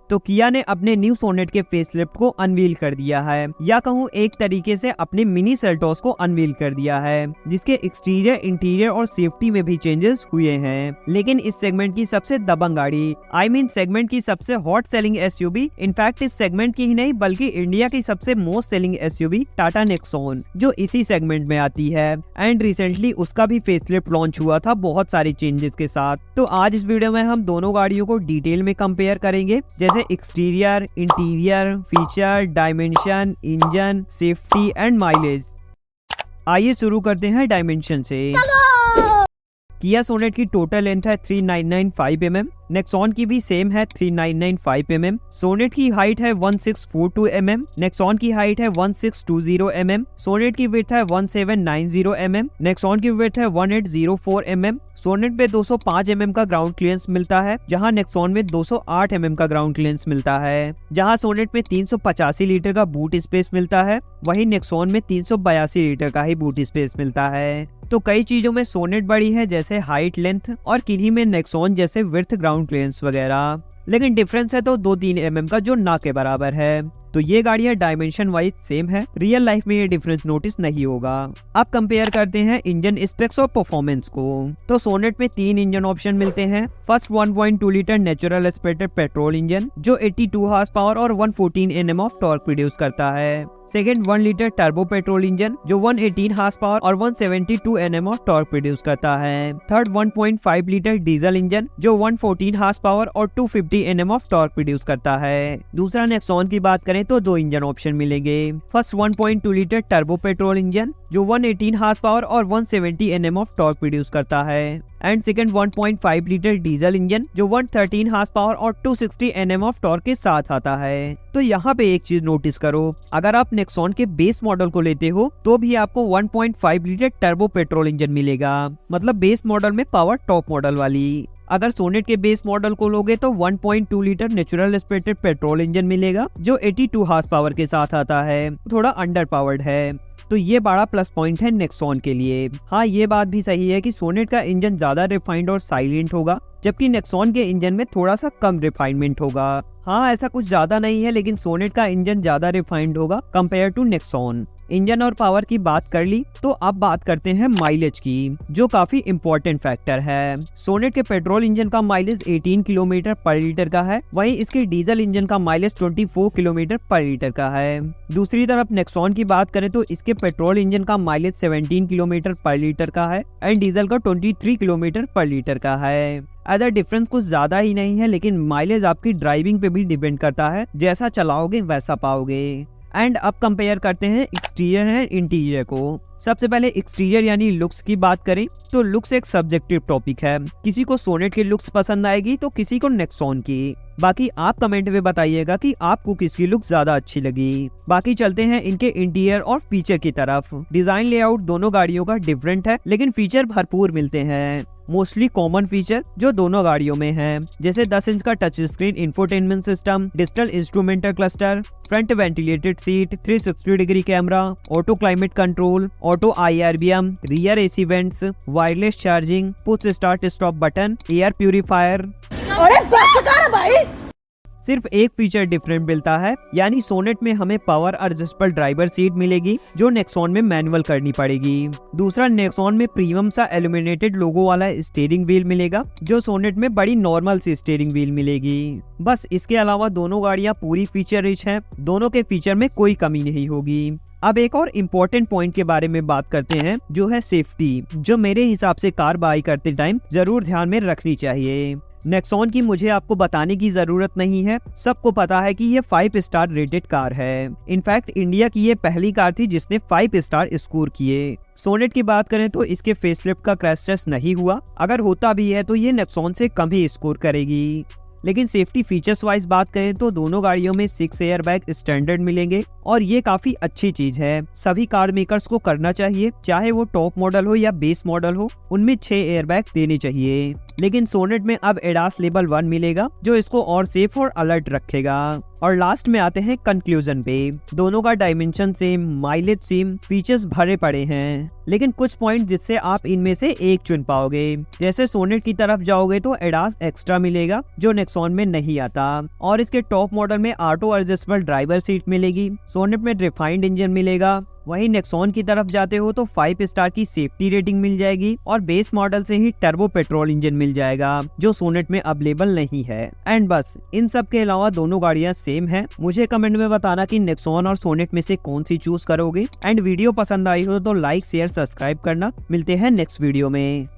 तो किया ने अपने न्यू सोनेट के फेसलिफ्ट को अनवील कर दिया है, या कहूँ एक तरीके से अपने मिनी सेल्टोस को अनवील कर दिया है, जिसके एक्सटीरियर, इंटीरियर और सेफ्टी में भी चेंजेस हुए हैं। लेकिन इस सेगमेंट की सबसे दबंग गाड़ी, सेगमेंट की सबसे हॉट सेलिंग एसयूवी, इनफैक्ट इस सेगमेंट की ही नहीं बल्कि इंडिया की सबसे most selling SUV Tata Nexon, जो इसी सेगमेंट में आती है। एंड रिसेंटली उसका भी फेसलिफ्ट लॉन्च हुआ था बहुत सारे चेंजेस के साथ। तो आज इस वीडियो में हम दोनों गाड़ियों को डिटेल में कंपेयर करेंगे, जैसे exterior, interior, feature, dimension, engine, safety and mileage. आइए शुरू करते हैं डायमेंशन से। किया सोनेट की टोटल लेंथ है 3995 mm, नेक्सॉन की भी सेम है 3995 mm। सोनेट की हाइट है 1642 mm, नेक्सॉन की हाइट है 1620 mm। सोनेट की विड्थ है 1790 mm, नेक्सॉन की विड्थ है 1804 mm। सोनेट पे 205 mm का ग्राउंड क्लियरेंस मिलता है, जहां नेक्सॉन में 208 mm का ग्राउंड क्लियरेंस मिलता है। जहां सोनेट में 385 लीटर का बूट स्पेस मिलता है, वहीं नेक्सॉन में 382 लीटर का ही बूट स्पेस मिलता है। तो कई चीजों में सोनेट बड़ी है, जैसे हाइट, लेंथ, और किन्हीं में नेक्सॉन जैसे विड्थ, ग्राउंड क्लियरेंस वगैरह। लेकिन डिफरेंस है तो 2-3 mm का, जो ना के बराबर है। तो ये गाड़ियां डायमेंशन वाइज सेम है, रियल लाइफ में ये डिफरेंस नोटिस नहीं होगा। अब कंपेयर करते हैं इंजन स्पेक्स और परफॉर्मेंस को। तो सोनेट में 3 इंजन ऑप्शन मिलते हैं। First 1.2 litre natural aspirated petrol engine, जो 82 हॉर्स पावर और 114 Nm ऑफ टॉर्क प्रोड्यूस करता है। Second 1 litre turbo petrol engine, जो 118 हॉर्स पावर और 172 Nm ऑफ टॉर्क प्रोड्यूस करता है। थर्ड 1.5 लीटर डीजल इंजन, जो 114 हॉर्स पावर और 250 Nm ऑफ टॉर्क प्रोड्यूस करता है। दूसरा नेक्सॉन की बात करें तो 2 इंजन ऑप्शन मिलेंगे। First 1.2 litre turbo petrol engine, जो 118 हॉर्स पावर और 170 Nm ऑफ टॉर्क प्रोड्यूस करता है। And second 1.5 litre diesel engine, जो 113 हॉर्स पावर और 260 Nm ऑफ टॉर्क के साथ आता है। तो यहाँ पे एक चीज नोटिस करो, अगर आप नेक्सॉन के बेस मॉडल को लेते हो तो भी आपको 1.5 लीटर टर्बो पेट्रोल इंजन मिलेगा, मतलब बेस मॉडल में पावर टॉप मॉडल वाली। अगर सोनेट के बेस मॉडल को लोगे तो 1.2 litre natural aspirated petrol engine मिलेगा, जो 82 हॉर्स पावर के साथ आता है, थोड़ा अंडर पावर्ड है। तो ये बड़ा प्लस पॉइंट है नेक्सॉन के लिए। हाँ, ये बात भी सही है कि सोनेट का इंजन ज्यादा रिफाइंड और साइलेंट होगा, जबकि नेक्सॉन के इंजन में थोड़ा सा कम रिफाइनमेंट होगा। हाँ, ऐसा कुछ ज्यादा नहीं है, लेकिन सोनेट का इंजन ज्यादा रिफाइंड होगा कंपेयर टू नेक्सॉन। इंजन और पावर की बात कर ली, तो अब बात करते हैं माइलेज की, जो काफी इम्पोर्टेंट फैक्टर है। सोनेट के पेट्रोल इंजन का माइलेज 18 किलोमीटर पर लीटर का है, वहीं इसके डीजल इंजन का माइलेज 24 किलोमीटर पर लीटर का है। दूसरी तरफ नेक्सॉन की बात करें तो इसके पेट्रोल इंजन का माइलेज 17 किलोमीटर पर लीटर का है एंड डीजल का 23 किलोमीटर पर लीटर का है। अदर डिफरेंस कुछ ज्यादा ही नहीं है, लेकिन माइलेज आपकी ड्राइविंग पे भी डिपेंड करता है, जैसा चलाओगे वैसा पाओगे। एंड अब कंपेयर करते हैं एक्सटीरियर एंड इंटीरियर को। सबसे पहले एक्सटीरियर यानी लुक्स की बात करें तो लुक्स एक सब्जेक्टिव टॉपिक है, किसी को सोनेट की लुक्स पसंद आएगी तो किसी को नेक्सॉन की। बाकी आप कमेंट में बताइएगा कि आपको किसकी लुक ज्यादा अच्छी लगी। बाकी चलते हैं इनके इंटीरियर और फीचर की तरफ। डिजाइन लेआउट दोनों गाड़ियों का डिफरेंट है, लेकिन फीचर भरपूर मिलते हैं। मोस्टली कॉमन फीचर जो दोनों गाड़ियों में है, जैसे 10 इंच का touch screen infotainment system, digital instrumental cluster, front ventilated seat, 360 degree camera, auto climate control, auto IRBM, rear AC vents, wireless charging, push start stop button, air purifier. अरे बस कर भाई। सिर्फ एक फीचर डिफरेंट मिलता है, यानी सोनेट में हमें पावर एडजस्टेबल ड्राइवर सीट मिलेगी, जो नेक्सॉन में मैनुअल करनी पड़ेगी। दूसरा, नेक्सॉन में प्रीमियम सा एल्यूमिनेटेड लोगो वाला स्टीयरिंग व्हील मिलेगा, जो सोनेट में बड़ी नॉर्मल सी स्टीयरिंग व्हील मिलेगी। बस इसके अलावा दोनों गाड़ियां पूरी फीचर रिच हैं, दोनों के फीचर में कोई कमी नहीं होगी। अब एक और इम्पोर्टेंट पॉइंट के बारे में बात करते हैं, जो है सेफ्टी, जो मेरे हिसाब से कार बाई करते टाइम जरूर ध्यान में रखनी चाहिए। नेक्सॉन की मुझे आपको बताने की जरूरत नहीं है, सबको पता है कि ये 5 स्टार रेटेड कार है। इनफैक्ट इंडिया की ये पहली कार थी जिसने 5 स्टार स्कोर किए। सोनेट की बात करें तो इसके फेसलिफ्ट का क्रैश टेस्ट नहीं हुआ, अगर होता भी है तो ये नेक्सॉन से कम ही स्कोर करेगी। लेकिन सेफ्टी फीचर्स वाइज बात करें तो दोनों गाड़ियों में 6 एयरबैग स्टैंडर्ड मिलेंगे, और ये काफी अच्छी चीज है। सभी कार मेकर्स को करना चाहिए, चाहे वो टॉप मॉडल हो या बेस मॉडल हो, उनमें 6 एयरबैग देने चाहिए। लेकिन सोनेट में अब एडास लेवल 1 मिलेगा जो इसको और सेफ और अलर्ट रखेगा। और लास्ट में आते हैं कंक्लूजन पे। दोनों का dimension same, mileage same, features भरे पड़े हैं, लेकिन कुछ पॉइंट जिससे आप इनमें से एक चुन पाओगे। जैसे सोनेट की तरफ जाओगे तो एडास एक्स्ट्रा मिलेगा जो नेक्सॉन में नहीं आता, और इसके टॉप मॉडल में ऑटो एडजस्टेबल ड्राइवर सीट मिलेगी। सोनेट में रिफाइंड इंजन मिलेगा। वहीं नेक्सॉन की तरफ जाते हो तो 5 स्टार की सेफ्टी रेटिंग मिल जाएगी और बेस मॉडल से ही टर्बो पेट्रोल इंजन मिल जाएगा जो सोनेट में अवेलेबल नहीं है। एंड बस इन सब के अलावा दोनों गाड़ियां सेम हैं। मुझे कमेंट में बताना कि नेक्सॉन और सोनेट में से कौन सी चूज करोगे। एंड वीडियो पसंद आई हो तो लाइक शेयर सब्सक्राइब करना। मिलते हैं नेक्स्ट वीडियो में।